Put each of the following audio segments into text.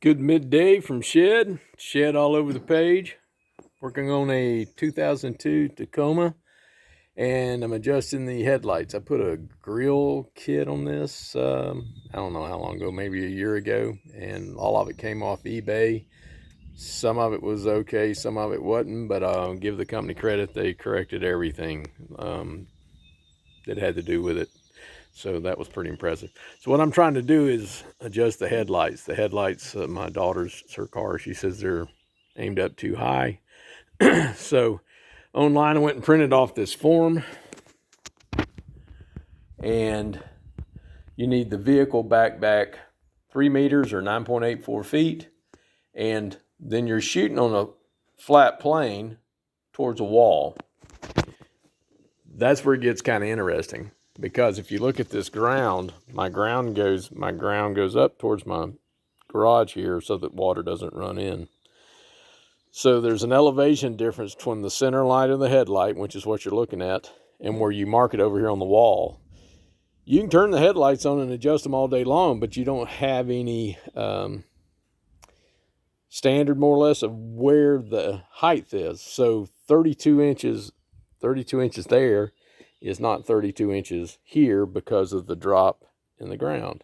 Good midday from Shed all over the page. Working on a 2002 Tacoma, and I'm adjusting the headlights. I put a grill kit on this, I don't know how long ago, maybe a year ago, and all of it came off eBay. Some of it was okay, some of it wasn't, but I'll give the company credit. They corrected everything that had to do with it. So that was pretty impressive. So what I'm trying to do is adjust the headlights. The headlights, my daughter's, it's her car, she says they're aimed up too high. So online I went and printed off this form. And you need the vehicle back 3 meters or 9.84 feet. And then you're shooting on a flat plane towards a wall. That's where it gets kind of interesting. Because if you look at this ground, my ground goes up towards my garage here so that water doesn't run in. So there's an elevation difference between the center light of the headlight, which is what you're looking at, and where you mark it over here on the wall. You can turn the headlights on and adjust them all day long, but you don't have any standard, more or less, of where the height is. So 32 inches there is not 32 inches here because of the drop in the ground.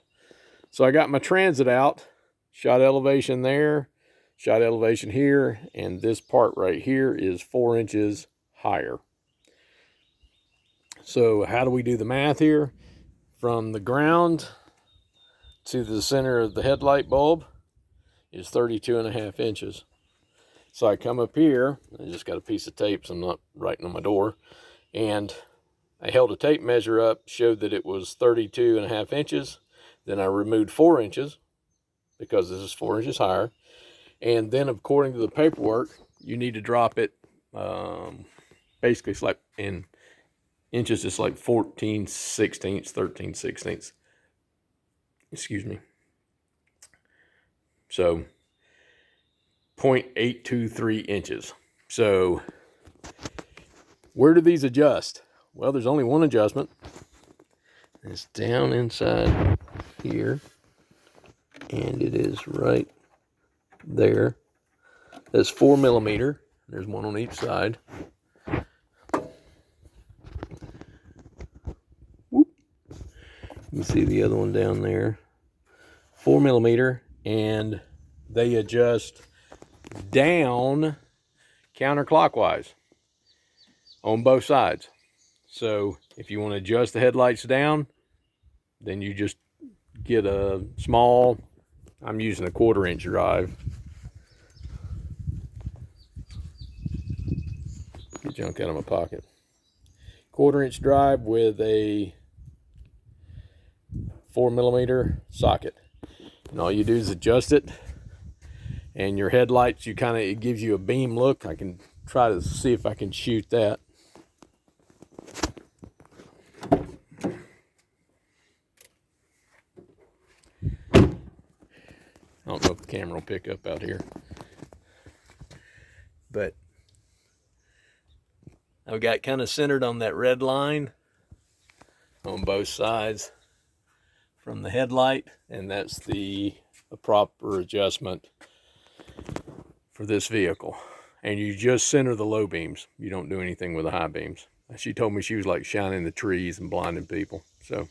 So I got my transit out, shot elevation there, shot elevation here, and this part right here is 4 inches higher. So how do we do the math here? From the ground to the center of the headlight bulb is 32.5 inches. So I come up here, I just got a piece of tape so I'm not writing on my door, and I held a tape measure up, showed that it was 32.5 inches. Then I removed 4 inches because this is 4 inches higher. And then according to the paperwork, you need to drop it, basically it's like in inches, it's like 14/16, 13/16. Excuse me. So 0.823 inches. So where do these adjust? Well, there's only one adjustment. It's down inside here, and it is right there. That's 4 millimeter. There's one on each side. Whoop. You can see the other one down there. 4 millimeter, and they adjust down counterclockwise on both sides. So if you want to adjust the headlights down, then you just get a small, I'm using a 1/4 inch drive. Get junk out of my pocket. 1/4 inch drive with a 4 millimeter socket. And all you do is adjust it. And your headlights, it gives you a beam look. I can try to see if I can shoot that. I don't know if the camera will pick up out here, but I've got kind of centered on that red line on both sides from the headlight, and that's the proper adjustment for this vehicle. And you just center the low beams. You don't do anything with the high beams. She told me she was like shining the trees and blinding people. So,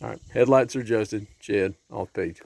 all right, headlights are adjusted. Shed, off page.